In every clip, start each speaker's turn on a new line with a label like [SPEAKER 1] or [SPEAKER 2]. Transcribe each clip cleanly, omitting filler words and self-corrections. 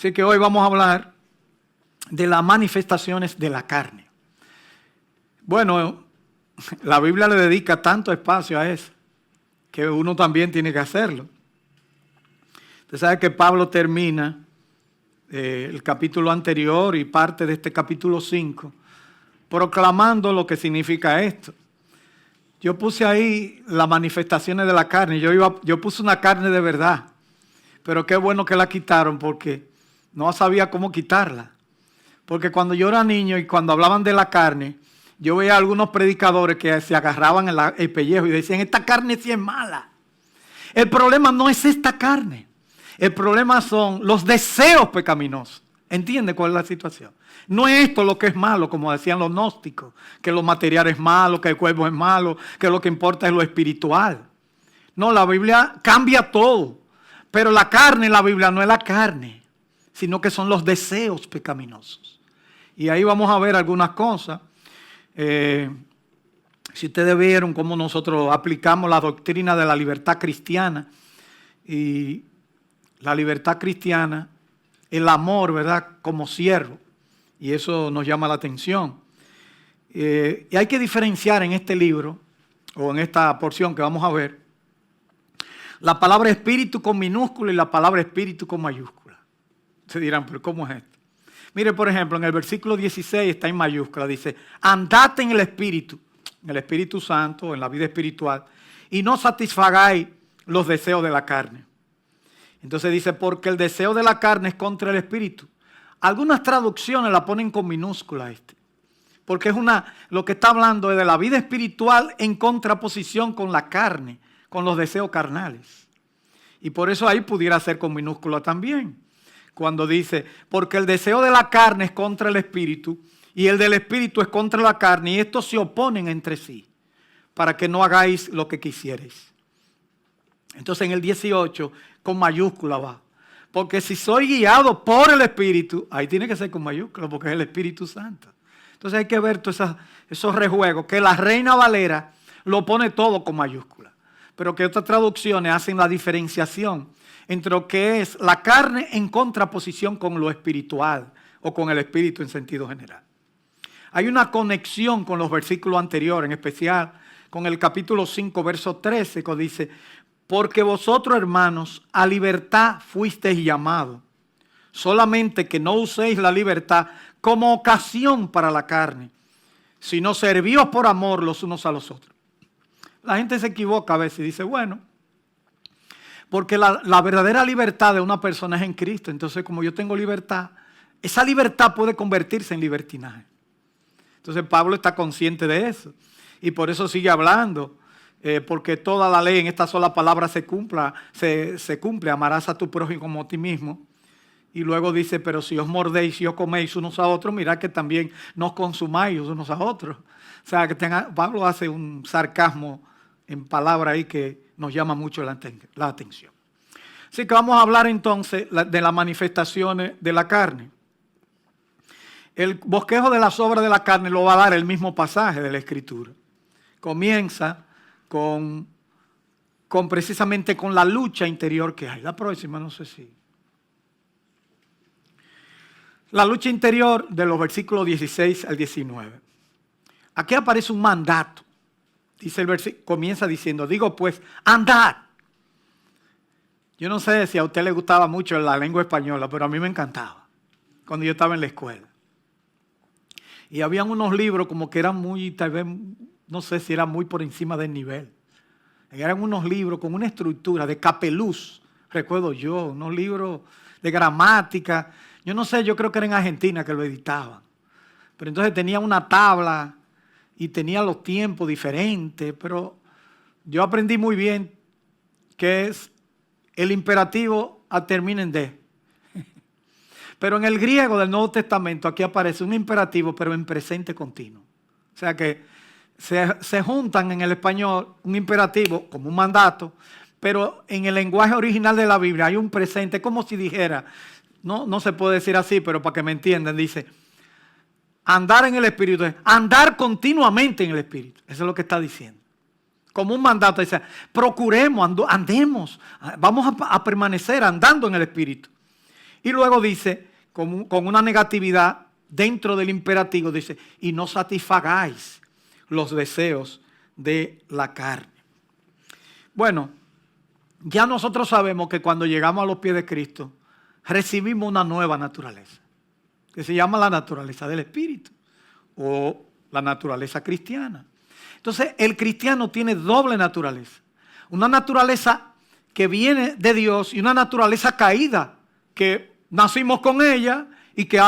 [SPEAKER 1] Así que hoy vamos a hablar de las manifestaciones de la carne. Bueno, la Biblia le dedica tanto espacio a eso, que uno también tiene que hacerlo. Usted sabe que Pablo termina el capítulo anterior y parte de este capítulo 5 proclamando lo que significa esto. Yo puse ahí las manifestaciones de la carne. Yo puse una carne de verdad, pero qué bueno que la quitaron porque no sabía cómo quitarla. Porque cuando yo era niño y cuando hablaban de la carne, yo veía a algunos predicadores que se agarraban el pellejo y decían, esta carne sí es mala. El problema no es esta carne. El problema son los deseos pecaminosos. ¿Entiende cuál es la situación? No es esto lo que es malo, como decían los gnósticos, que lo material es malo, que el cuerpo es malo, que lo que importa es lo espiritual. No, la Biblia cambia todo. Pero la carne en la Biblia no es la carne, sino que son los deseos pecaminosos. Y ahí vamos a ver algunas cosas. Si ustedes vieron cómo nosotros aplicamos la doctrina de la libertad cristiana, y la libertad cristiana, el amor, ¿verdad?, como siervo, y eso nos llama la atención. Y hay que diferenciar en este libro, o en esta porción que vamos a ver, la palabra espíritu con minúscula y la palabra espíritu con mayúscula. Se dirán, pero ¿cómo es esto? Mire, por ejemplo, en el versículo 16 está en mayúscula, dice, andad en el Espíritu Santo, en la vida espiritual, y no satisfagáis los deseos de la carne. Entonces dice, porque el deseo de la carne es contra el espíritu. Algunas traducciones la ponen con minúscula porque lo que está hablando es de la vida espiritual en contraposición con la carne, con los deseos carnales. Y por eso ahí pudiera ser con minúscula también. Cuando dice, porque el deseo de la carne es contra el espíritu y el del espíritu es contra la carne y estos se oponen entre sí para que no hagáis lo que quisierais. Entonces en el 18 con mayúscula va. Porque si soy guiado por el Espíritu, ahí tiene que ser con mayúscula porque es el Espíritu Santo. Entonces hay que ver todos esos rejuegos, que la Reina Valera lo pone todo con mayúscula. Pero que otras traducciones hacen la diferenciación entre lo que es la carne en contraposición con lo espiritual o con el Espíritu en sentido general. Hay una conexión con los versículos anteriores, en especial con el capítulo 5, verso 13, que dice, porque vosotros, hermanos, a libertad fuisteis llamados, solamente que no uséis la libertad como ocasión para la carne, sino servíos por amor los unos a los otros. La gente se equivoca a veces y dice, bueno, porque la verdadera libertad de una persona es en Cristo, entonces como yo tengo libertad, esa libertad puede convertirse en libertinaje. Entonces Pablo está consciente de eso y por eso sigue hablando. Porque toda la ley en esta sola palabra se cumple, amarás a tu prójimo como a ti mismo. Y luego dice, pero si os mordéis y os coméis unos a otros, mirad que también nos consumáis unos a otros. O sea, que Pablo hace un sarcasmo en palabra ahí que nos llama mucho la atención. Así que vamos a hablar entonces de las manifestaciones de la carne. El bosquejo de las obras de la carne lo va a dar el mismo pasaje de la Escritura. Comienza precisamente con la lucha interior que hay. La próxima, no sé si. La lucha interior de los versículos 16 al 19. Aquí aparece un mandato. Dice el versículo, comienza diciendo, digo pues, andad. Yo no sé si a usted le gustaba mucho la lengua española, pero a mí me encantaba cuando yo estaba en la escuela. Y habían unos libros como que eran muy, tal vez, no sé si era muy por encima del nivel. Eran unos libros con una estructura de Capeluz, recuerdo yo, unos libros de gramática. Yo no sé, yo creo que era en Argentina que lo editaban. Pero entonces tenía una tabla y tenía los tiempos diferentes, pero yo aprendí muy bien que es el imperativo termina en D. Pero en el griego del Nuevo Testamento aquí aparece un imperativo, pero en presente continuo. O sea que se juntan en el español un imperativo como un mandato, pero en el lenguaje original de la Biblia hay un presente, como si dijera, no se puede decir así, pero para que me entiendan, dice, andar en el Espíritu, andar continuamente en el Espíritu. Eso es lo que está diciendo. Como un mandato, dice, procuremos, andemos, vamos a permanecer andando en el Espíritu. Y luego dice, con una negatividad dentro del imperativo, dice, y no satisfagáis los deseos de la carne. Bueno, ya nosotros sabemos que cuando llegamos a los pies de Cristo, recibimos una nueva naturaleza, que se llama la naturaleza del Espíritu o la naturaleza cristiana. Entonces, el cristiano tiene doble naturaleza. Una naturaleza que viene de Dios y una naturaleza caída, que nacimos con ella y que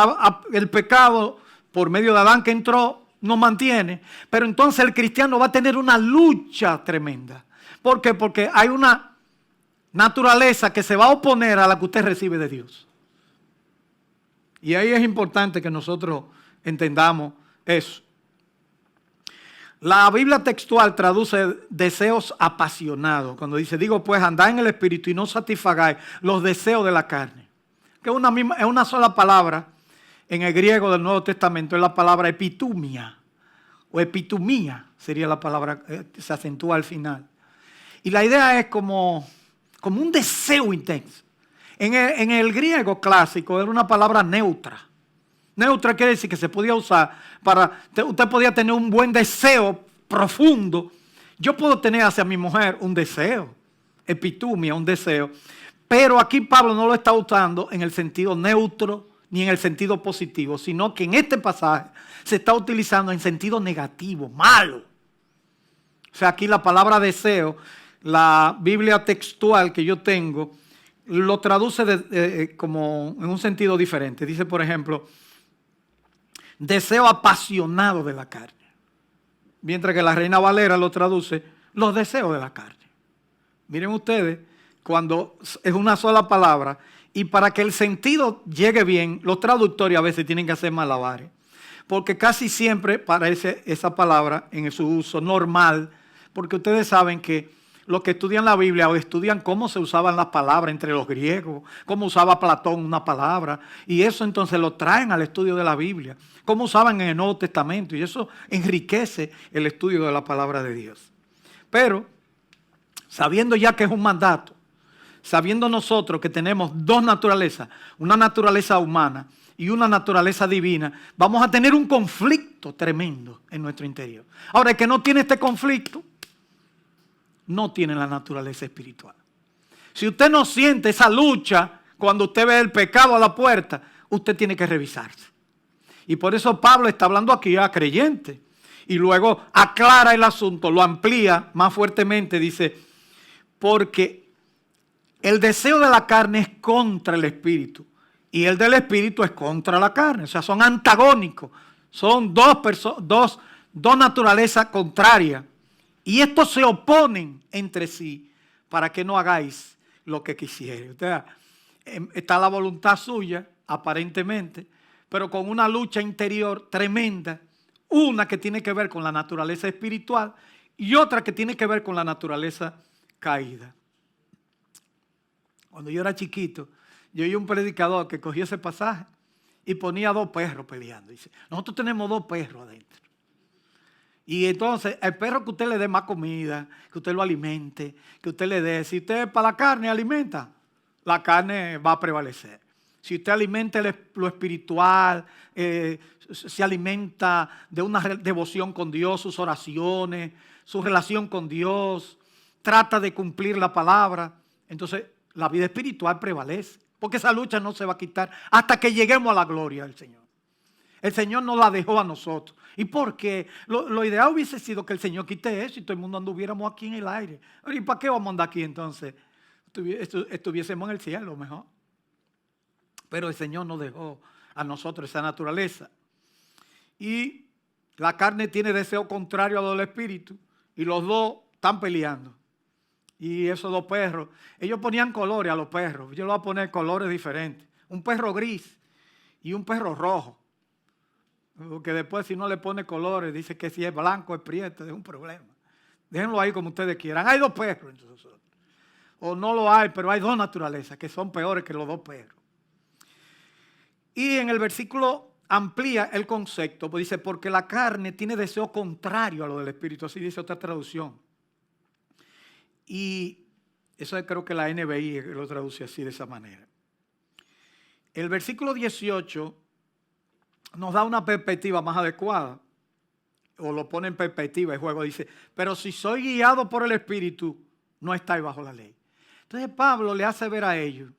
[SPEAKER 1] el pecado, por medio de Adán que entró, nos mantiene. Pero entonces el cristiano va a tener una lucha tremenda. ¿Por qué? Porque hay una naturaleza que se va a oponer a la que usted recibe de Dios. Y ahí es importante que nosotros entendamos eso. La Biblia textual traduce deseos apasionados. Cuando dice, digo pues, andad en el Espíritu y no satisfagáis los deseos de la carne. Que es una sola palabra en el griego del Nuevo Testamento, es la palabra epitumia. O epitumía sería la palabra que se acentúa al final. Y la idea es como un deseo intenso. En el griego clásico era una palabra neutra. Neutra quiere decir que se podía usar usted podía tener un buen deseo profundo. Yo puedo tener hacia mi mujer un deseo, epitumia, un deseo. Pero aquí Pablo no lo está usando en el sentido neutro ni en el sentido positivo, sino que en este pasaje se está utilizando en sentido negativo, malo. O sea, aquí la palabra deseo, la Biblia textual que yo tengo, lo traduce como en un sentido diferente. Dice, por ejemplo, deseo apasionado de la carne. Mientras que la Reina Valera lo traduce, los deseos de la carne. Miren ustedes, cuando es una sola palabra, y para que el sentido llegue bien, los traductores a veces tienen que hacer malabares. Porque casi siempre parece esa palabra en su uso normal, porque ustedes saben que los que estudian la Biblia o estudian cómo se usaban las palabras entre los griegos, cómo usaba Platón una palabra, y eso entonces lo traen al estudio de la Biblia, cómo usaban en el Nuevo Testamento, y eso enriquece el estudio de la palabra de Dios. Pero, sabiendo ya que es un mandato, sabiendo nosotros que tenemos dos naturalezas, una naturaleza humana y una naturaleza divina, vamos a tener un conflicto tremendo en nuestro interior. Ahora, el que no tiene este conflicto, no tiene la naturaleza espiritual. Si usted no siente esa lucha cuando usted ve el pecado a la puerta, usted tiene que revisarse. Y por eso Pablo está hablando aquí a creyentes. Y luego aclara el asunto, lo amplía más fuertemente, dice, porque el deseo de la carne es contra el espíritu y el del espíritu es contra la carne. O sea, son antagónicos, son dos naturalezas contrarias. Y estos se oponen entre sí para que no hagáis lo que quisiere. O sea, está la voluntad suya, aparentemente, pero con una lucha interior tremenda. Una que tiene que ver con la naturaleza espiritual y otra que tiene que ver con la naturaleza caída. Cuando yo era chiquito, yo oí un predicador que cogió ese pasaje y ponía dos perros peleando. Dice, nosotros tenemos dos perros adentro. Y entonces, el perro que usted le dé más comida, que usted lo alimente, que usted le dé, si usted para la carne alimenta, la carne va a prevalecer. Si usted alimenta lo espiritual, se alimenta de una devoción con Dios, sus oraciones, su relación con Dios, trata de cumplir la palabra, entonces la vida espiritual prevalece. Porque esa lucha no se va a quitar hasta que lleguemos a la gloria del Señor. El Señor nos la dejó a nosotros. ¿Y por qué? Lo ideal hubiese sido que el Señor quite eso y todo el mundo anduviéramos aquí en el aire. ¿Y para qué vamos a andar aquí entonces? Estuviésemos en el cielo mejor. Pero el Señor nos dejó a nosotros esa naturaleza. Y la carne tiene deseo contrario a lo del espíritu. Y los dos están peleando. Y esos dos perros, ellos ponían colores a los perros. Yo les voy a poner colores diferentes. Un perro gris y un perro rojo. Porque después si no le pone colores, dice que si es blanco, es prieto, es un problema. Déjenlo ahí como ustedes quieran. Hay dos perros entre nosotros. O no lo hay, pero hay dos naturalezas que son peores que los dos perros. Y en el versículo amplía el concepto, pues dice, porque la carne tiene deseo contrario a lo del espíritu. Así dice otra traducción. Y eso creo que la NBI lo traduce así, de esa manera. el versículo 18 nos da una perspectiva más adecuada, o lo pone en perspectiva el juego. Dice, pero si soy guiado por el Espíritu, no estáis bajo la ley. Entonces Pablo le hace ver a ellos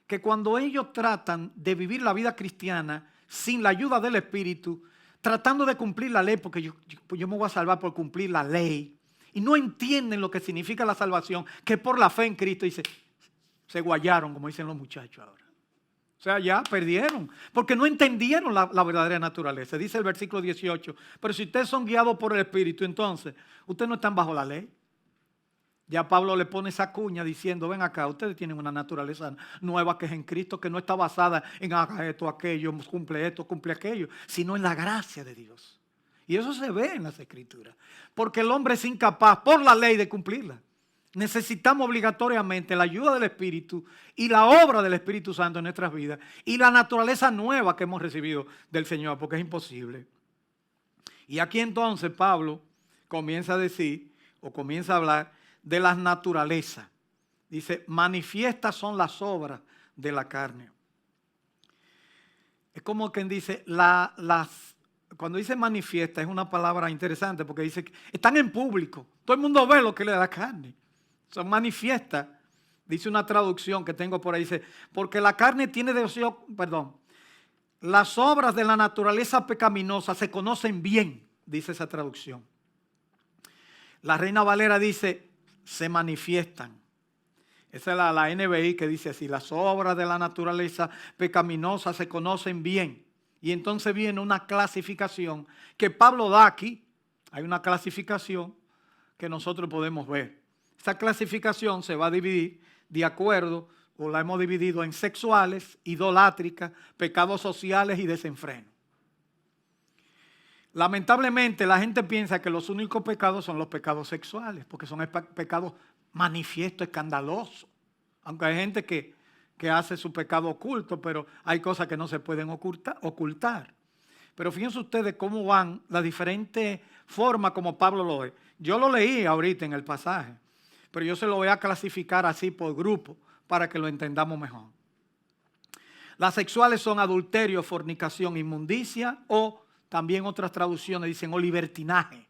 [SPEAKER 1] que cuando ellos tratan de vivir la vida cristiana sin la ayuda del Espíritu, tratando de cumplir la ley, porque yo me voy a salvar por cumplir la ley, y no entienden lo que significa la salvación, que por la fe en Cristo, dice, se guayaron, como dicen los muchachos ahora. O sea, ya perdieron, porque no entendieron la verdadera naturaleza. Dice el versículo 18, pero si ustedes son guiados por el Espíritu, entonces, ustedes no están bajo la ley. Ya Pablo le pone esa cuña diciendo, ven acá, ustedes tienen una naturaleza nueva que es en Cristo, que no está basada en haga esto, aquello, cumple esto, cumple aquello, sino en la gracia de Dios. Y eso se ve en las Escrituras, porque el hombre es incapaz por la ley de cumplirla. Necesitamos obligatoriamente la ayuda del Espíritu y la obra del Espíritu Santo en nuestras vidas y la naturaleza nueva que hemos recibido del Señor, porque es imposible. Y aquí entonces Pablo comienza a decir, o comienza a hablar de las naturalezas. Dice, manifiestas son las obras de la carne. Es como quien dice, cuando dice manifiesta es una palabra interesante porque dice que están en público. Todo el mundo ve lo que le da la carne. Son manifiestas. Dice una traducción que tengo por ahí, dice, porque la carne tiene deseo, las obras de la naturaleza pecaminosa se conocen bien, dice esa traducción. La Reina Valera dice, se manifiestan. Esa es la NBI que dice así, las obras de la naturaleza pecaminosa se conocen bien. Y entonces viene una clasificación que Pablo da aquí. Hay una clasificación que nosotros podemos ver. Esa clasificación se va a dividir de acuerdo, o la hemos dividido en sexuales, idolátricas, pecados sociales y desenfreno. Lamentablemente la gente piensa que los únicos pecados son los pecados sexuales, porque son pecados manifiestos, escandalosos. Aunque hay gente que hace su pecado oculto, pero hay cosas que no se pueden ocultar. Pero fíjense ustedes cómo van las diferentes formas como Pablo lo ve. Yo lo leí ahorita en el pasaje, pero yo se lo voy a clasificar así por grupo para que lo entendamos mejor. Las sexuales son adulterio, fornicación, inmundicia o también otras traducciones dicen o libertinaje.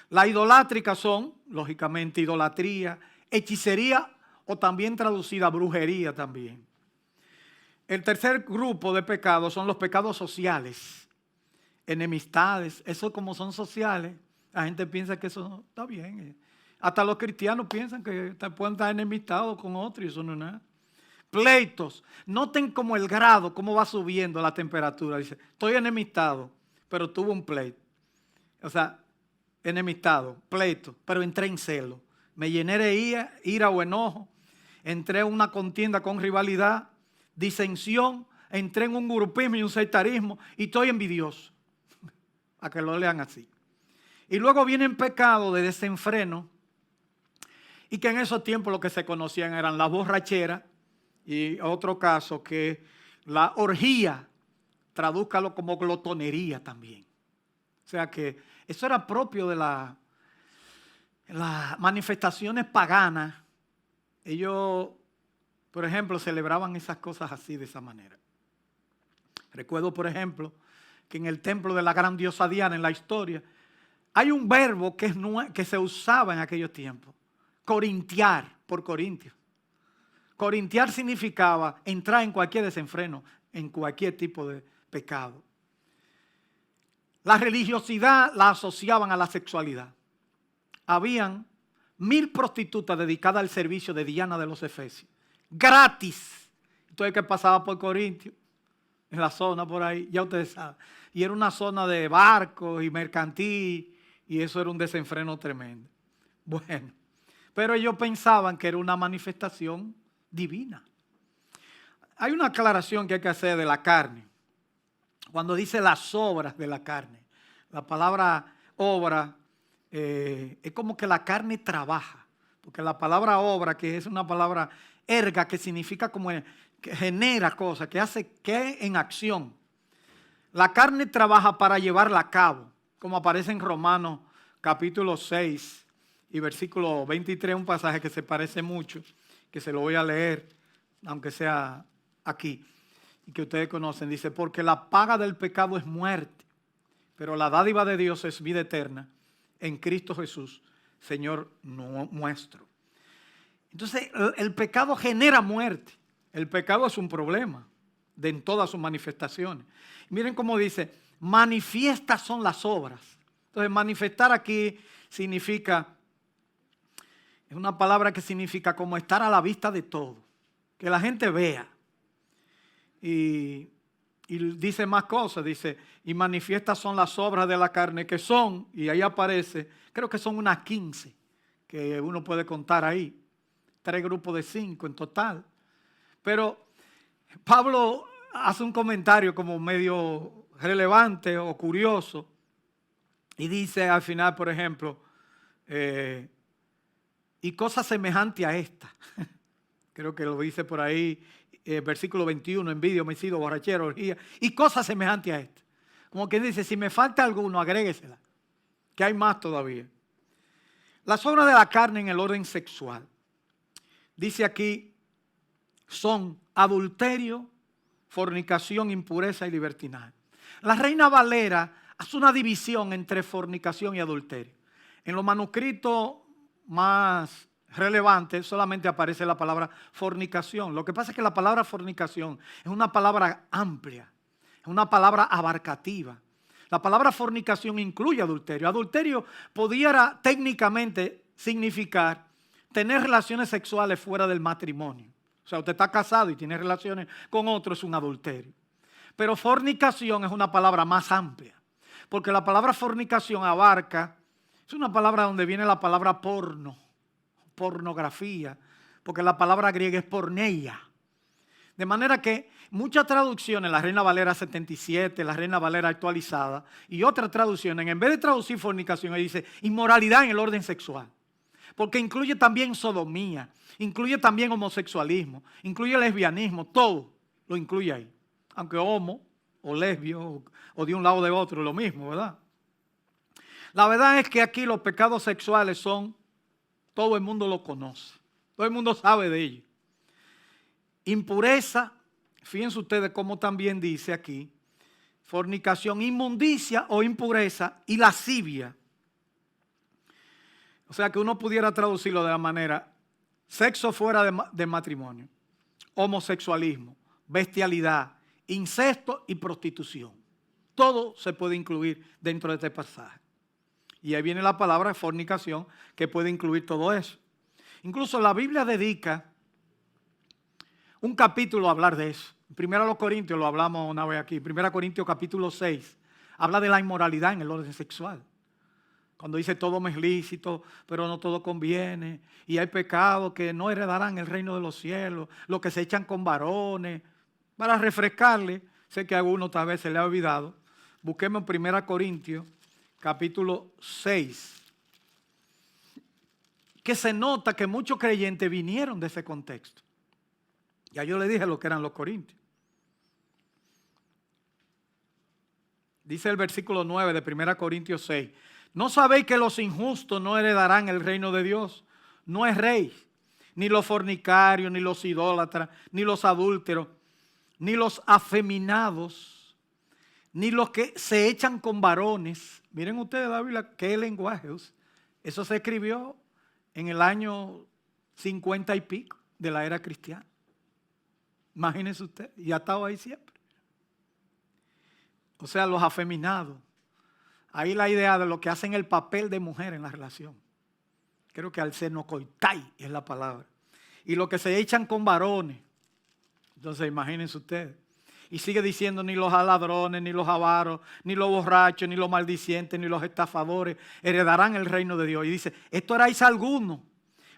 [SPEAKER 1] Las idolátricas son, lógicamente, idolatría, hechicería o también traducida brujería también. El tercer grupo de pecados son los pecados sociales, enemistades. Eso como son sociales, la gente piensa que eso está bien. Hasta los cristianos piensan que pueden estar enemistados con otros y eso no es nada. Pleitos. Noten como el grado, cómo va subiendo la temperatura. Dice, estoy enemistado, pero tuve un pleito. O sea, enemistado, pleito, pero entré en celo. Me llené de ira o enojo. Entré en una contienda con rivalidad, disensión. Entré en un grupismo y un sectarismo y estoy envidioso. A que lo lean así. Y luego vienen pecados de desenfreno y que en esos tiempos lo que se conocían eran las borracheras y otro caso que la orgía, tradúzcalo como glotonería también. O sea que eso era propio de las manifestaciones paganas. Ellos, por ejemplo, celebraban esas cosas así, de esa manera. Recuerdo, por ejemplo, que en el templo de la gran diosa Diana, en la historia, hay un verbo que se usaba en aquellos tiempos. Corintiar, por Corintios. Corintiar significaba entrar en cualquier desenfreno, en cualquier tipo de pecado. La religiosidad la asociaban a la sexualidad. Habían 1000 prostitutas dedicadas al servicio de Diana de los Efesios. Gratis. Entonces, que pasaba por Corintio, en la zona por ahí, ya ustedes saben. Y era una zona de barcos y mercantil, y eso era un desenfreno tremendo. Bueno, pero ellos pensaban que era una manifestación divina. Hay una aclaración que hay que hacer de la carne. Cuando dice las obras de la carne, la palabra obra es como que la carne trabaja, porque la palabra obra, que es una palabra erga, que significa como que genera cosas, que hace que en acción. La carne trabaja para llevarla a cabo, como aparece en Romanos capítulo 6 y versículo 23, un pasaje que se parece mucho, que se lo voy a leer, aunque sea aquí y que ustedes conocen. Dice, porque la paga del pecado es muerte, pero la dádiva de Dios es vida eterna en Cristo Jesús, Señor nuestro. Entonces, el pecado genera muerte. El pecado es un problema en todas sus manifestaciones. Miren cómo dice, manifiestas son las obras. Entonces, manifestar aquí significa, es una palabra que significa como estar a la vista de todo, que la gente vea. Y dice más cosas, dice, y manifiestas son las obras de la carne, que son, y ahí aparece, creo que son unas 15, que uno puede contar ahí, 3 grupos de 5 en total. Pero Pablo hace un comentario como medio relevante o curioso, y dice al final, por ejemplo, y cosa semejante a esta. Creo que lo dice por ahí, versículo 21, envidia, homicidio, borrachera, orgía, y cosas semejantes a esta. Como que dice, si me falta alguno, agréguesela, que hay más todavía. Las obras de la carne en el orden sexual, dice aquí, son adulterio, fornicación, impureza y libertinaje. La Reina Valera hace una división entre fornicación y adulterio. En los manuscritos más relevantes solamente aparece la palabra fornicación. Lo que pasa es que la palabra fornicación es una palabra amplia, es una palabra abarcativa. La palabra fornicación incluye adulterio. Adulterio pudiera técnicamente significar tener relaciones sexuales fuera del matrimonio. O sea, usted está casado y tiene relaciones con otro, es un adulterio. Pero fornicación es una palabra más amplia, porque la palabra fornicación abarca, es una palabra donde viene la palabra porno, pornografía, porque la palabra griega es porneia. De manera que muchas traducciones, la Reina Valera 77, la Reina Valera actualizada, y otras traducciones, en vez de traducir fornicación, ahí dice inmoralidad en el orden sexual. Porque incluye también sodomía, incluye también homosexualismo, incluye lesbianismo, todo lo incluye ahí. Aunque homo o lesbio o de un lado o de otro, lo mismo, ¿verdad? La verdad es que aquí los pecados sexuales son, todo el mundo lo conoce, todo el mundo sabe de ellos. Impureza, fíjense ustedes cómo también dice aquí, fornicación, inmundicia o impureza y lascivia. O sea que uno pudiera traducirlo de la manera, sexo fuera de matrimonio, homosexualismo, bestialidad, incesto y prostitución. Todo se puede incluir dentro de este pasaje. Y ahí viene la palabra fornicación que puede incluir todo eso. Incluso la Biblia dedica un capítulo a hablar de eso. Primero a los Corintios, lo hablamos una vez aquí, 1 Corintios capítulo 6, habla de la inmoralidad en el orden sexual. Cuando dice todo me es lícito, pero no todo conviene. Y hay pecados que no heredarán el reino de los cielos. Los que se echan con varones. Para refrescarle, sé que a alguno tal vez se le ha olvidado. Busquemos en 1 Corintios, capítulo 6. Que se nota que muchos creyentes vinieron de ese contexto. Ya yo le dije lo que eran los corintios. Dice el versículo 9 de 1 Corintios 6. ¿No sabéis que los injustos no heredarán el reino de Dios? No es rey, ni los fornicarios, ni los idólatras, ni los adúlteros, ni los afeminados, ni los que se echan con varones. Miren ustedes la Biblia, qué lenguaje usa. Eso se escribió en el año 50 y pico de la era cristiana. Imagínense usted, y ha estado ahí siempre. O sea, los afeminados. Ahí la idea de lo que hacen el papel de mujer en la relación. Creo que al senocoitai es la palabra. Y lo que se echan con varones. Entonces imagínense ustedes. Y sigue diciendo, ni los ladrones, ni los avaros, ni los borrachos, ni los maldicientes, ni los estafadores heredarán el reino de Dios. Y dice, esto erais algunos,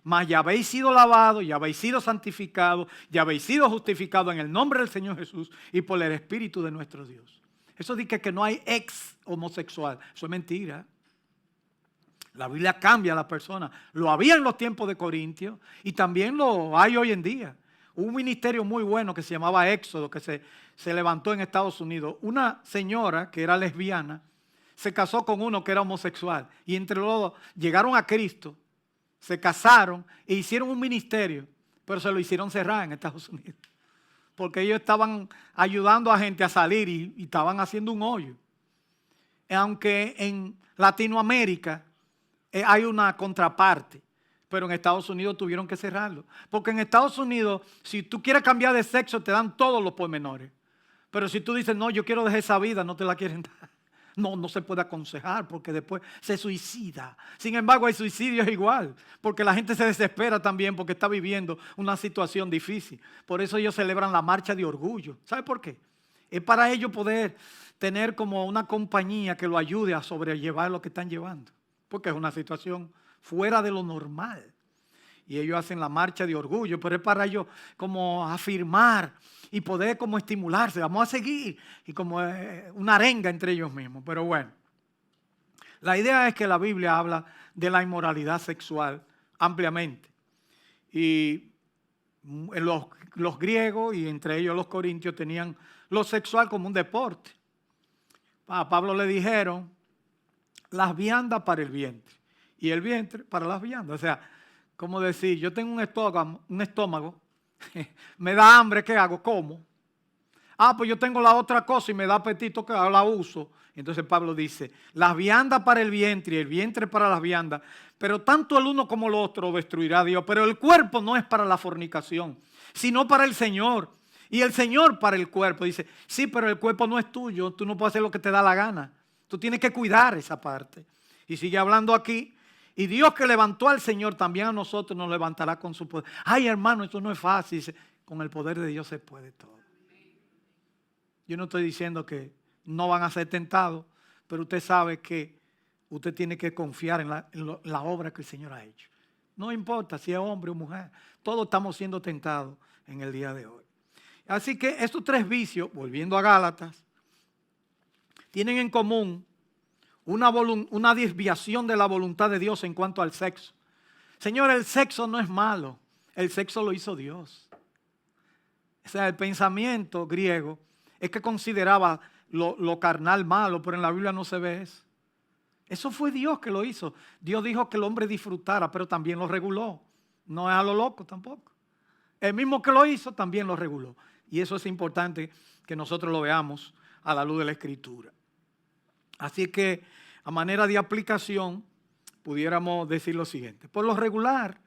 [SPEAKER 1] mas ya habéis sido lavados, ya habéis sido santificados, ya habéis sido justificados en el nombre del Señor Jesús y por el Espíritu de nuestro Dios. Eso dice que no hay ex homosexual. Eso es mentira. La Biblia cambia a la persona. Lo había en los tiempos de Corintios y también lo hay hoy en día. Hubo un ministerio muy bueno que se llamaba Éxodo, que se levantó en Estados Unidos. Una señora que era lesbiana se casó con uno que era homosexual. Y entre los dos llegaron a Cristo, se casaron e hicieron un ministerio, pero se lo hicieron cerrar en Estados Unidos. porque ellos estaban ayudando a gente a salir y estaban haciendo un hoyo. Aunque en Latinoamérica hay una contraparte, pero en Estados Unidos tuvieron que cerrarlo. Porque en Estados Unidos, si tú quieres cambiar de sexo, te dan todos los pormenores. Pero si tú dices, no, yo quiero dejar esa vida, no te la quieren dar. No se puede aconsejar porque después se suicida. Sin embargo, el suicidio es igual, porque la gente se desespera también porque está viviendo una situación difícil. Por eso ellos celebran la marcha de orgullo. ¿Sabe por qué? Es para ellos poder tener como una compañía que lo ayude a sobrellevar lo que están llevando, porque es una situación fuera de lo normal. Y ellos hacen la marcha de orgullo, pero es para ellos como afirmar y poder como estimularse. Vamos a seguir. Y como una arenga entre ellos mismos. Pero bueno, la idea es que la Biblia habla de la inmoralidad sexual ampliamente. Y los griegos y entre ellos los corintios tenían lo sexual como un deporte. A Pablo le dijeron las viandas para el vientre y el vientre para las viandas. O sea, como decir, yo tengo un estómago, me da hambre, ¿qué hago? Como. Pues yo tengo la otra cosa y me da apetito, que la uso. Entonces Pablo dice, las viandas para el vientre y el vientre para las viandas, pero tanto el uno como el otro destruirá Dios. Pero el cuerpo no es para la fornicación, sino para el Señor. Y el Señor para el cuerpo. Dice, sí, pero el cuerpo no es tuyo, tú no puedes hacer lo que te da la gana. Tú tienes que cuidar esa parte. Y sigue hablando aquí. Y Dios que levantó al Señor, también a nosotros nos levantará con su poder. Ay, hermano, esto no es fácil. Dice, con el poder de Dios se puede todo. Yo no estoy diciendo que no van a ser tentados, pero usted sabe que usted tiene que confiar en la obra que el Señor ha hecho. No importa si es hombre o mujer, todos estamos siendo tentados en el día de hoy. Así que estos tres vicios, volviendo a Gálatas, tienen en común una desviación de la voluntad de Dios en cuanto al sexo. Señor, el sexo no es malo, el sexo lo hizo Dios. O sea, el pensamiento griego es que consideraba lo carnal malo, pero en la Biblia no se ve eso. Eso fue Dios que lo hizo. Dios dijo que el hombre disfrutara, pero también lo reguló. No es a lo loco tampoco. El mismo que lo hizo también lo reguló. Y eso es importante que nosotros lo veamos a la luz de la Escritura. Así que a manera de aplicación pudiéramos decir lo siguiente. Por lo regular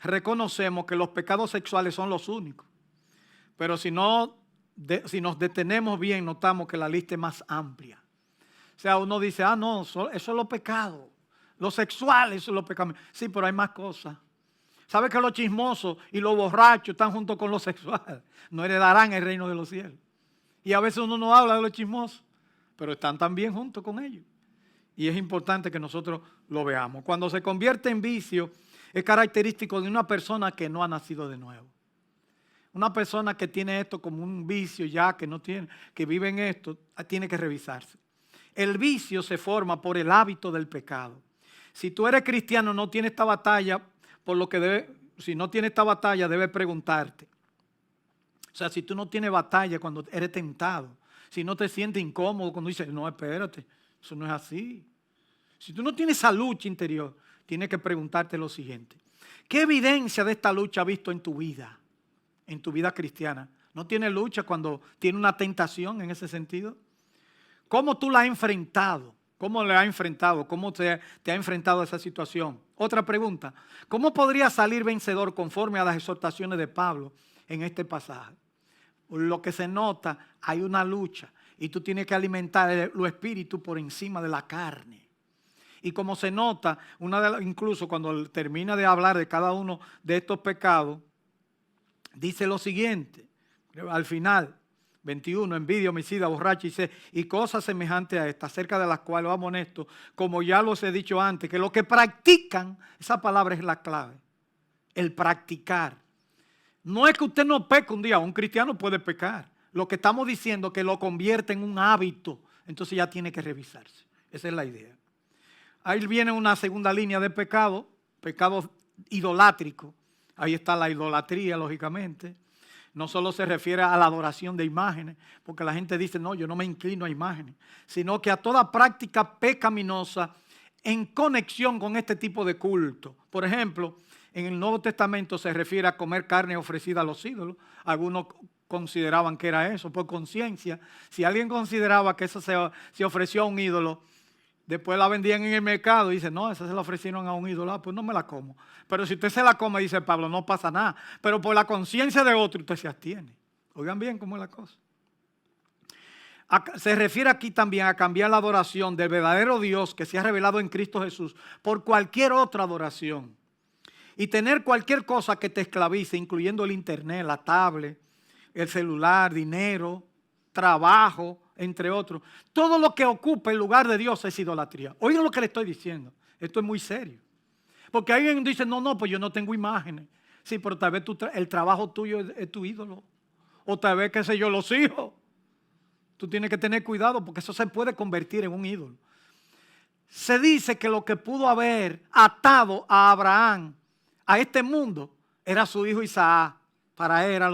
[SPEAKER 1] reconocemos que los pecados sexuales son los únicos. Pero si nos detenemos bien, notamos que la lista es más amplia. O sea, uno dice, no, eso es lo pecado. Lo sexual, eso es lo pecado. Sí, pero hay más cosas. ¿Sabe que los chismosos y los borrachos están junto con lo sexual? No heredarán el reino de los cielos. Y a veces uno no habla de los chismosos, pero están también junto con ellos. Y es importante que nosotros lo veamos. Cuando se convierte en vicio, es característico de una persona que no ha nacido de nuevo. Una persona que tiene esto como un vicio ya, que no tiene, que vive en esto, tiene que revisarse. El vicio se forma por el hábito del pecado. Si tú eres cristiano, no tienes esta batalla, si no tienes esta batalla, debes preguntarte. O sea, si tú no tienes batalla cuando eres tentado, si no te sientes incómodo cuando dices, no, espérate, eso no es así. Si tú no tienes esa lucha interior, tienes que preguntarte lo siguiente. ¿Qué evidencia de esta lucha has visto en tu vida cristiana? ¿No tienes lucha cuando tienes una tentación en ese sentido? ¿Cómo tú la has enfrentado? ¿Cómo le has enfrentado? ¿Cómo te ha enfrentado a esa situación? Otra pregunta. ¿Cómo podrías salir vencedor conforme a las exhortaciones de Pablo en este pasaje? Lo que se nota, hay una lucha y tú tienes que alimentar los espíritus por encima de la carne. Y como se nota, incluso cuando termina de hablar de cada uno de estos pecados, dice lo siguiente, al final, 21, envidia, homicida, borracho, y cosas semejantes a estas, acerca de las cuales vamos honestos, como ya los he dicho antes, que lo que practican, esa palabra es la clave, el practicar. No es que usted no peque un día, un cristiano puede pecar. Lo que estamos diciendo es que lo convierte en un hábito, entonces ya tiene que revisarse. Esa es la idea. Ahí viene una segunda línea de pecado idolátrico. Ahí está la idolatría, lógicamente. No solo se refiere a la adoración de imágenes, porque la gente dice, no, yo no me inclino a imágenes, sino que a toda práctica pecaminosa en conexión con este tipo de culto. Por ejemplo, en el Nuevo Testamento se refiere a comer carne ofrecida a los ídolos. Algunos consideraban que era eso, por conciencia. Si alguien consideraba que eso se ofreció a un ídolo, después la vendían en el mercado y dice, no, esa se la ofrecieron a un ídolo, pues no me la como. Pero si usted se la come, dice Pablo, no pasa nada. Pero por la conciencia de otro usted se abstiene. Oigan bien cómo es la cosa. Se refiere aquí también a cambiar la adoración del verdadero Dios que se ha revelado en Cristo Jesús por cualquier otra adoración. Y tener cualquier cosa que te esclavice, incluyendo el internet, la tablet, el celular, dinero, trabajo, entre otros. Todo lo que ocupa el lugar de Dios es idolatría. Oigan lo que le estoy diciendo. Esto es muy serio. Porque alguien dice, no, pues yo no tengo imágenes. Sí, pero tal vez el trabajo tuyo es tu ídolo. O tal vez, qué sé yo, los hijos. Tú tienes que tener cuidado porque eso se puede convertir en un ídolo. Se dice que lo que pudo haber atado a Abraham a este mundo era su hijo Isaac. Para él era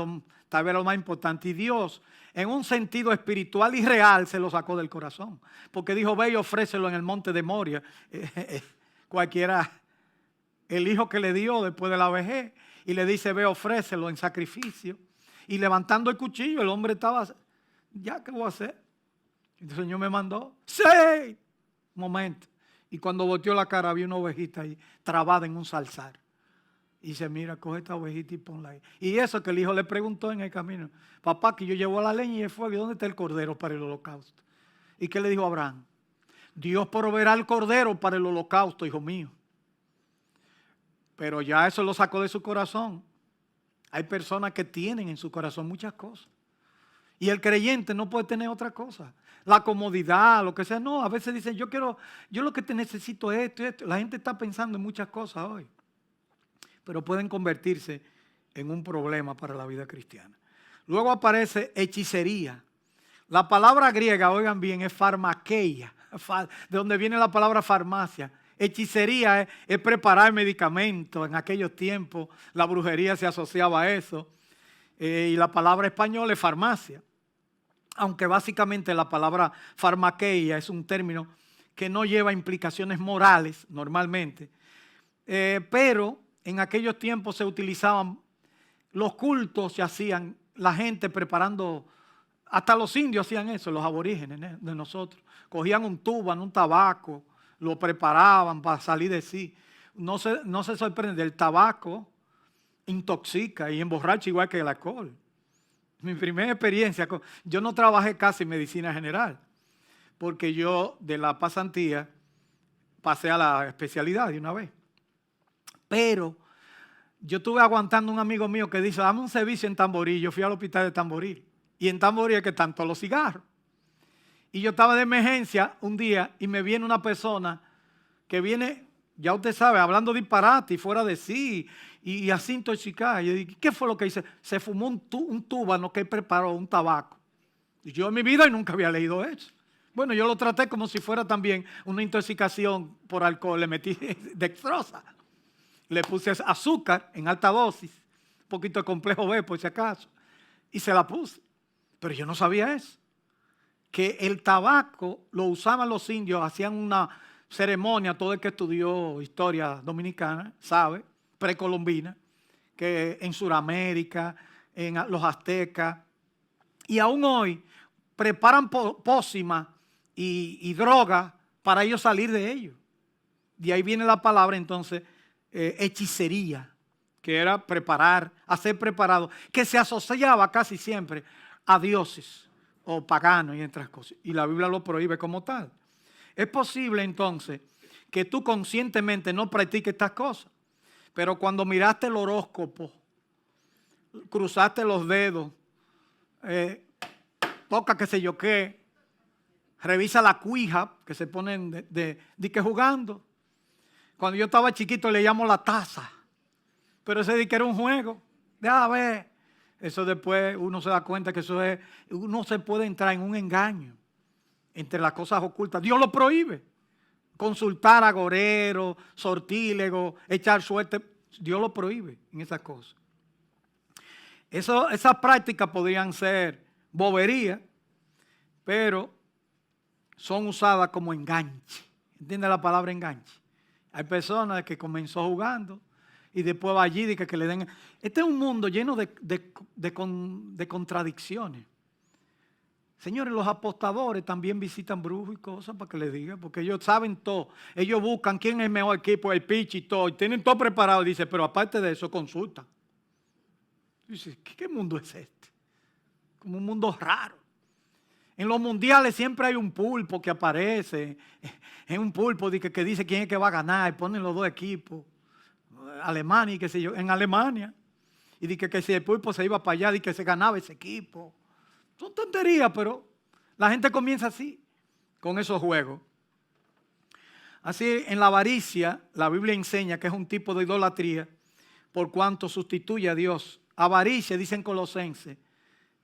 [SPEAKER 1] tal vez lo más importante. Y Dios, en un sentido espiritual y real, se lo sacó del corazón. Porque dijo, ve y ofrécelo en el monte de Moria. Cualquiera, el hijo que le dio después de la vejez. Y le dice, ve, ofrécelo en sacrificio. Y levantando el cuchillo, el hombre estaba, ¿ya qué voy a hacer? Y el Señor me mandó, ¡sí! Un momento. Y cuando volteó la cara, había una ovejita ahí, trabada en un zarzal. Y dice, mira, coge esta ovejita y ponla ahí. Y eso que el hijo le preguntó en el camino, papá, que yo llevo la leña y el fuego, ¿y dónde está el cordero para el holocausto? ¿Y qué le dijo Abraham? Dios proveerá el cordero para el holocausto, hijo mío. Pero ya eso lo sacó de su corazón. Hay personas que tienen en su corazón muchas cosas. Y el creyente no puede tener otra cosa. La comodidad, lo que sea. No, a veces dicen, yo lo que te necesito es esto y esto. La gente está pensando en muchas cosas hoy. Pero pueden convertirse en un problema para la vida cristiana. Luego aparece hechicería. La palabra griega, oigan bien, es farmakeia, de donde viene la palabra farmacia. Hechicería es preparar medicamentos. En aquellos tiempos la brujería se asociaba a eso. Y la palabra española es farmacia. Aunque básicamente la palabra farmakeia es un término que no lleva implicaciones morales normalmente. Pero en aquellos tiempos se utilizaban, los cultos se hacían, la gente preparando, hasta los indios hacían eso, los aborígenes de nosotros. Cogían un túbano, un tabaco, lo preparaban para salir de sí. No se sorprende, el tabaco intoxica y emborracha igual que el alcohol. Mi primera experiencia, yo no trabajé casi en medicina general, porque yo de la pasantía pasé a la especialidad de una vez. Pero yo estuve aguantando un amigo mío que dice, dame un servicio en Tamboril. Yo fui al hospital de Tamboril. Y en Tamboril es que están todos los cigarros. Y yo estaba de emergencia un día y me viene una persona que viene, ya usted sabe, hablando disparate y fuera de sí y así intoxicada. Y yo dije, ¿qué fue lo que hice? Se fumó un túbano que él preparó, un tabaco. Y yo en mi vida nunca había leído eso. Bueno, yo lo traté como si fuera también una intoxicación por alcohol. Le metí dextrosa. Le puse azúcar en alta dosis, un poquito de complejo B por si acaso, y se la puse. Pero yo no sabía eso. Que el tabaco lo usaban los indios, hacían una ceremonia, todo el que estudió historia dominicana, sabe, precolombina, que en Sudamérica, en los aztecas, y aún hoy preparan pócimas y drogas para ellos salir de ellos. De ahí viene la palabra entonces, hechicería, que era preparar, hacer preparado, que se asociaba casi siempre a dioses o paganos y otras cosas. Y la Biblia lo prohíbe como tal. Es posible entonces que tú conscientemente no practiques estas cosas, pero cuando miraste el horóscopo, cruzaste los dedos, toca qué sé yo qué, revisa la cuija que se ponen de que jugando. Cuando yo estaba chiquito le llamo la taza, pero ese de que era un juego. Deja ver. Eso después uno se da cuenta que eso es, uno se puede entrar en un engaño entre las cosas ocultas. Dios lo prohíbe. Consultar a agoreros, sortílegos, echar suerte, Dios lo prohíbe en esas cosas. Esas prácticas podrían ser boberías, pero son usadas como enganche. ¿Entiende la palabra enganche? Hay personas que comenzó jugando y después va allí y que le den. Este es un mundo lleno de contradicciones. Señores, los apostadores también visitan brujos y cosas para que les digan, porque ellos saben todo. Ellos buscan quién es el mejor equipo, el pitch y todo, y tienen todo preparado. Dice, pero aparte de eso, consulta. Dice, ¿qué mundo es este? Como un mundo raro. En los mundiales siempre hay un pulpo que aparece. Es un pulpo que dice quién es que va a ganar. Ponen los dos equipos. Alemania y qué sé yo. En Alemania. Y dice que si el pulpo se iba para allá, y que se ganaba ese equipo. Son tonterías, pero la gente comienza así, con esos juegos. Así, en la avaricia, la Biblia enseña que es un tipo de idolatría, por cuanto sustituye a Dios. Avaricia, dicen Colosenses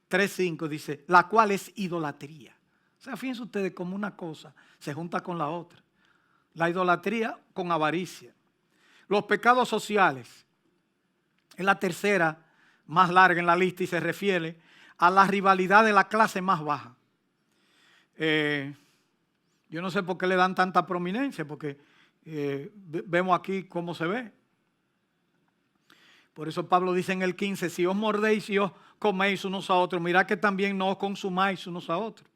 [SPEAKER 1] 3:5, dice, la cual es idolatría. O sea, fíjense ustedes cómo una cosa se junta con la otra. La idolatría con avaricia. Los pecados sociales es la tercera más larga en la lista y se refiere a la rivalidad de la clase más baja. Yo no sé por qué le dan tanta prominencia, porque vemos aquí cómo se ve. Por eso Pablo dice en el 15, si os mordéis y os coméis unos a otros, mirad que también no os consumáis unos a otros.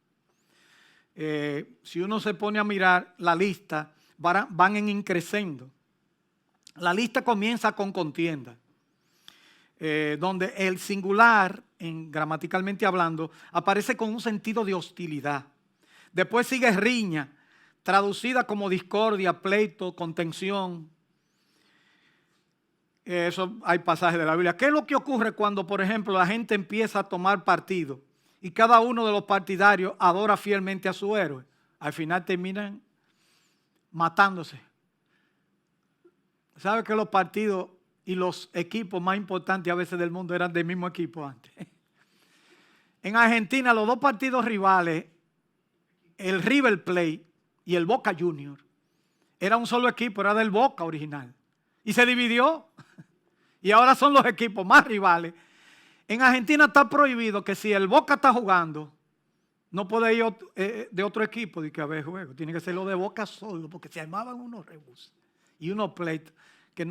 [SPEAKER 1] Si uno se pone a mirar la lista, van en increciendo. La lista comienza con contienda, donde el singular, gramaticalmente hablando, aparece con un sentido de hostilidad. Después sigue riña, traducida como discordia, pleito, contención. Eso hay pasajes de la Biblia. ¿Qué es lo que ocurre cuando, por ejemplo, la gente empieza a tomar partido y cada uno de los partidarios adora fielmente a su héroe? Al final terminan matándose. ¿Sabe que los partidos y los equipos más importantes a veces del mundo eran del mismo equipo antes? En Argentina, los dos partidos rivales, el River Plate y el Boca Juniors, era un solo equipo, era del Boca original. Y se dividió. Y ahora son los equipos más rivales. En Argentina está prohibido que si el Boca está jugando, no puede ir de otro equipo de que haber juego. Tiene que ser lo de Boca solo, porque se armaban unos rebus y unos pleitos que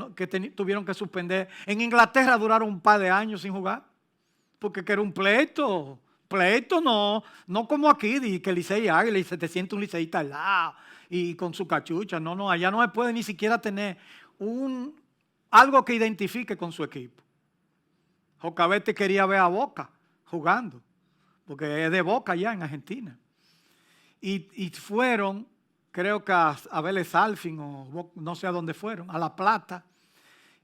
[SPEAKER 1] tuvieron que suspender. En Inglaterra duraron un par de años sin jugar, porque era un pleito. Pleito no como aquí, que Licey Águila y se te siente un liceísta al lado y con su cachucha. No, allá no se puede ni siquiera tener algo que identifique con su equipo. Jocabete quería ver a Boca jugando, porque es de Boca allá en Argentina. Y fueron, creo que a Vélez Sarsfield o no sé a dónde fueron, a La Plata.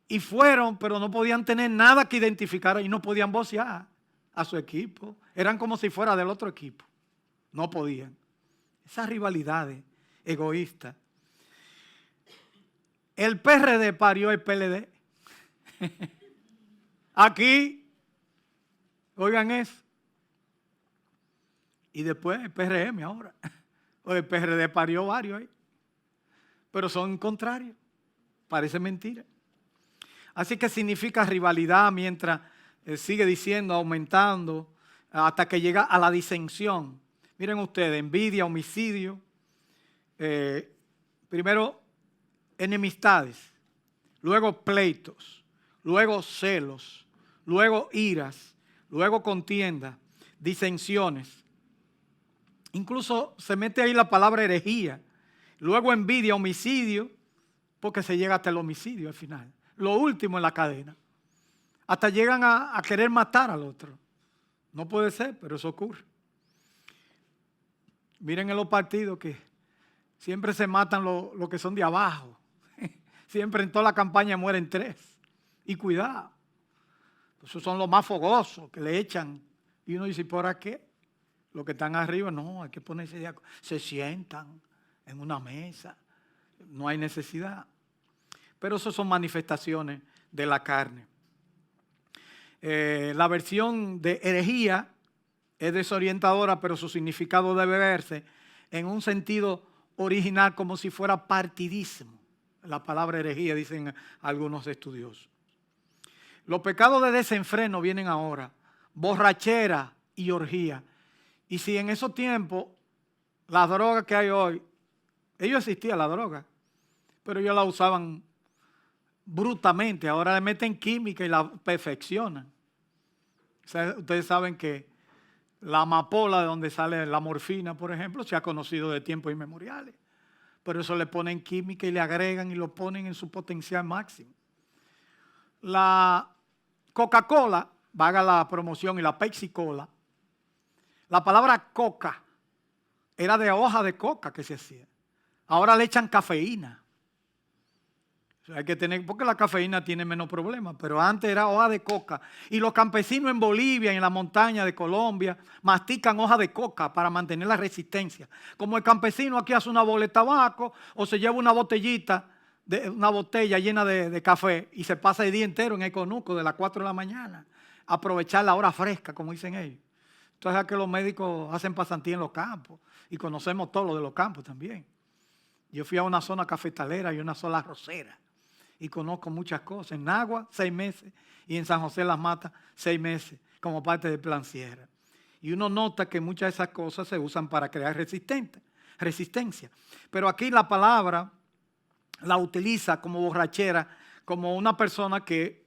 [SPEAKER 1] Y fueron, pero no podían tener nada que identificara y no podían vocear a su equipo. Eran como si fuera del otro equipo. No podían. Esas rivalidades egoístas. El PRD parió el PLD. Aquí, oigan eso. Y después el PRM ahora. O el PRD parió varios ahí. Pero son contrarios. Parece mentira. Así que significa rivalidad mientras sigue diciendo, aumentando, hasta que llega a la disensión. Miren ustedes, envidia, homicidio. Primero, enemistades. Luego, pleitos. Luego, celos. Luego, iras. Luego, contienda. Disensiones. Incluso se mete ahí la palabra herejía. Luego, envidia, homicidio, porque se llega hasta el homicidio al final. Lo último en la cadena. Hasta llegan a querer matar al otro. No puede ser, pero eso ocurre. Miren en los partidos que siempre se matan los que son de abajo. Siempre en toda la campaña mueren 3. Y cuidado. Esos son los más fogosos que le echan. Y uno dice, ¿por qué? Los que están arriba, no, hay que ponerse de acuerdo. Se sientan en una mesa. No hay necesidad. Pero eso son manifestaciones de la carne. La versión de herejía es desorientadora, pero su significado debe verse en un sentido original como si fuera partidismo. La palabra herejía, dicen algunos estudiosos. Los pecados de desenfreno vienen ahora, borrachera y orgía. Y si en esos tiempos, las drogas que hay hoy, ellos existían la droga, pero ellos la usaban brutamente. Ahora le meten química y la perfeccionan. O sea, ustedes saben que la amapola, de donde sale la morfina, por ejemplo, se ha conocido de tiempos inmemoriales. Pero eso le ponen química y le agregan y lo ponen en su potencial máximo. La Coca-Cola, vaga la promoción, y la Pepsi-Cola, la palabra coca era de hoja de coca que se hacía. Ahora le echan cafeína. O sea, hay que tener, porque la cafeína tiene menos problemas, pero antes era hoja de coca. Y los campesinos en Bolivia y en la montaña de Colombia mastican hoja de coca para mantener la resistencia. Como el campesino aquí hace una bola de tabaco o se lleva una botellita, una botella llena de café y se pasa el día entero en el conuco de las 4 de la mañana. Aprovechar la hora fresca, como dicen ellos. Entonces es que los médicos hacen pasantía en los campos y conocemos todo lo de los campos también. Yo fui a una zona cafetalera y una zona arrocera y conozco muchas cosas. En Nagua, 6 meses, y en San José de las Matas, 6 meses, como parte del Plan Sierra. Y uno nota que muchas de esas cosas se usan para crear resistencia. Pero aquí la palabra la utiliza como borrachera, como una persona que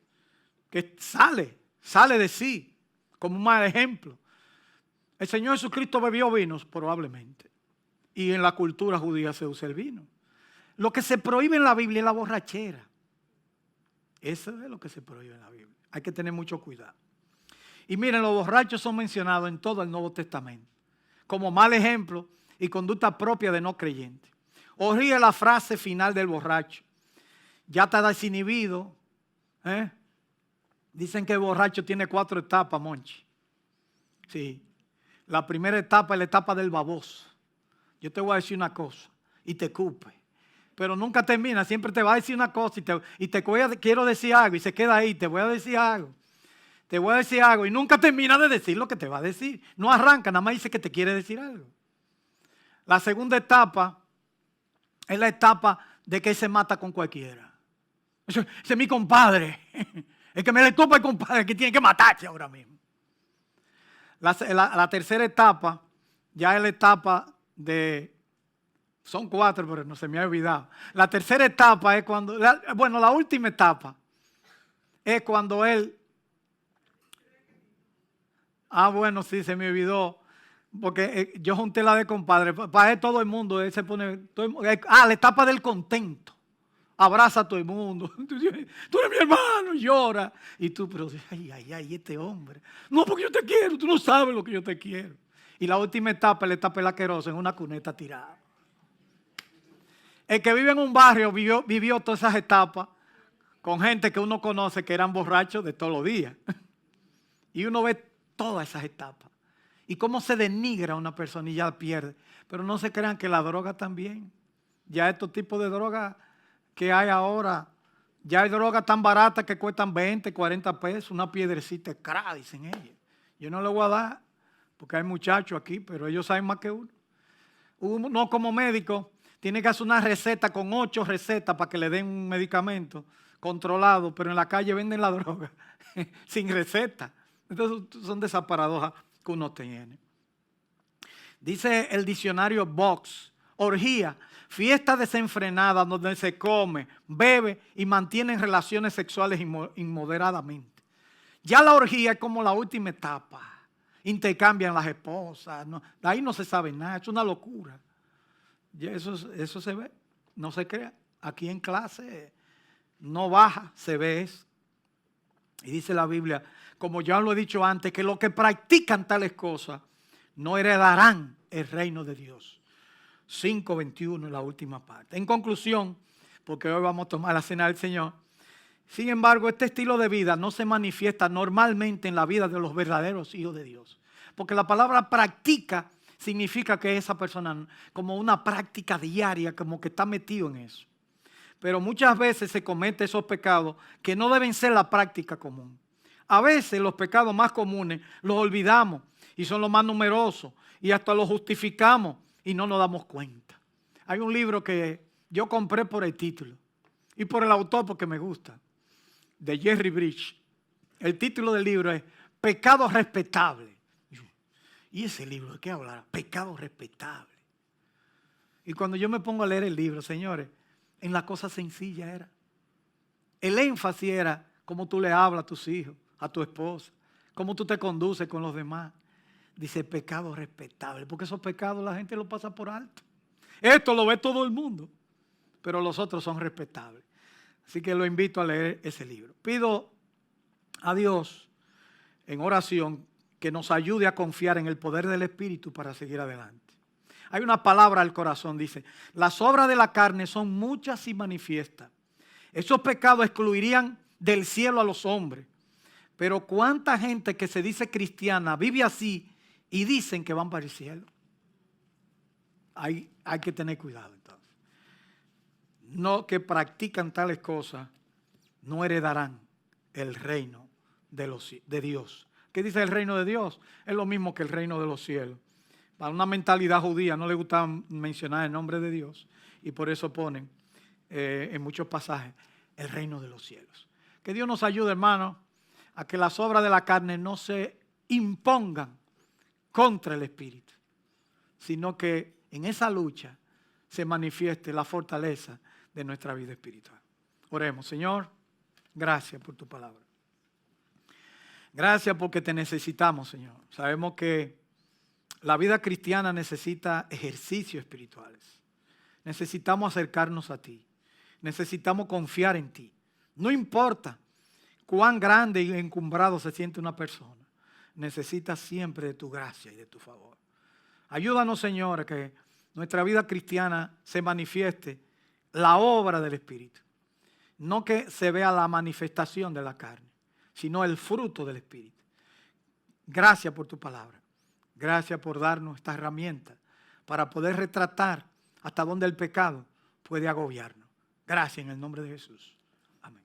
[SPEAKER 1] sale de sí, como un mal ejemplo. El Señor Jesucristo bebió vinos, probablemente. Y en la cultura judía se usa el vino. Lo que se prohíbe en la Biblia es la borrachera. Eso es lo que se prohíbe en la Biblia. Hay que tener mucho cuidado. Y miren, los borrachos son mencionados en todo el Nuevo Testamento como mal ejemplo y conducta propia de no creyentes. Orría la frase final del borracho. Ya está desinhibido. Dicen que el borracho tiene 4 etapas, Monchi. Sí. La primera etapa es la etapa del baboso. Yo te voy a decir una cosa y te cupe. Pero nunca termina, siempre te va a decir una cosa quiero decir algo y se queda ahí, te voy a decir algo. Te voy a decir algo y nunca termina de decir lo que te va a decir. No arranca, nada más dice que te quiere decir algo. La segunda etapa es la etapa de que él se mata con cualquiera. Ese es mi compadre. El que me le topa el compadre que tiene que matarse ahora mismo. La tercera etapa ya es la etapa de... Son 4, pero no se me ha olvidado. La tercera etapa es cuando... la última etapa es cuando él... bueno, sí, se me olvidó. Porque yo junté la de compadre. Para él todo el mundo, él se pone... la etapa del contento. Abraza a todo el mundo. Tú eres mi hermano, llora. Y tú, pero, este hombre. No, porque yo te quiero, tú no sabes lo que yo te quiero. Y la última etapa es la etapa de la asquerosa, en una cuneta tirada. El que vive en un barrio vivió todas esas etapas con gente que uno conoce que eran borrachos de todos los días. Y uno ve todas esas etapas. Y cómo se denigra a una persona y ya pierde. Pero no se crean que la droga también. Ya estos tipos de drogas que hay ahora, ya hay drogas tan baratas que cuestan 20, 40 pesos, una piedrecita, dicen ellos. Yo no le voy a dar, porque hay muchachos aquí, pero ellos saben más que uno. Uno como médico tiene que hacer una receta con 8 recetas para que le den un medicamento controlado, pero en la calle venden la droga sin receta. Entonces son de esas paradojas que uno tiene. Dice el diccionario Vox, orgía, fiesta desenfrenada donde se come, bebe y mantienen relaciones sexuales inmoderadamente. Ya la orgía es como la última etapa. Intercambian las esposas. No, de ahí no se sabe nada, es una locura. Ya eso se ve, no se crea. Aquí en clase no baja, se ve eso. Y dice la Biblia, como ya lo he dicho antes, que los que practican tales cosas no heredarán el reino de Dios. 5:21 en la última parte. En conclusión, porque hoy vamos a tomar la cena del Señor, sin embargo, este estilo de vida no se manifiesta normalmente en la vida de los verdaderos hijos de Dios. Porque la palabra practica significa que esa persona, como una práctica diaria, como que está metido en eso. Pero muchas veces se cometen esos pecados que no deben ser la práctica común. A veces los pecados más comunes los olvidamos y son los más numerosos y hasta los justificamos y no nos damos cuenta. Hay un libro que yo compré por el título y por el autor porque me gusta, de Jerry Bridge. El título del libro es Pecado Respetable. ¿Y ese libro de qué hablará? Pecado Respetable. Y cuando yo me pongo a leer el libro, señores, en la cosa sencilla era. el énfasis era cómo tú le hablas a tus hijos, a tu esposa, cómo tú te conduces con los demás. Dice pecado respetable, porque esos pecados la gente los pasa por alto. Esto lo ve todo el mundo, pero los otros son respetables. Así que lo invito a leer ese libro. Pido a Dios en oración que nos ayude a confiar en el poder del Espíritu para seguir adelante. Hay una palabra al corazón, dice, las obras de la carne son muchas y manifiestas. Esos pecados excluirían del cielo a los hombres. Pero cuánta gente que se dice cristiana vive así y dicen que van para el cielo. Hay que tener cuidado entonces. No, que practican tales cosas no heredarán el reino de Dios. ¿Qué dice el reino de Dios? Es lo mismo que el reino de los cielos. Para una mentalidad judía no le gustaba mencionar el nombre de Dios y por eso ponen en muchos pasajes el reino de los cielos. Que Dios nos ayude, hermano, a que las obras de la carne no se impongan contra el Espíritu, sino que en esa lucha se manifieste la fortaleza de nuestra vida espiritual. Oremos. Señor, gracias por tu palabra. Gracias porque te necesitamos, Señor. Sabemos que la vida cristiana necesita ejercicios espirituales. Necesitamos acercarnos a ti. Necesitamos confiar en ti. No importa cuán grande y encumbrado se siente una persona. Necesita siempre de tu gracia y de tu favor. Ayúdanos, Señor, a que nuestra vida cristiana se manifieste la obra del Espíritu. No que se vea la manifestación de la carne, sino el fruto del Espíritu. Gracias por tu palabra. Gracias por darnos esta herramienta para poder retratar hasta dónde el pecado puede agobiarnos. Gracias en el nombre de Jesús. Amén.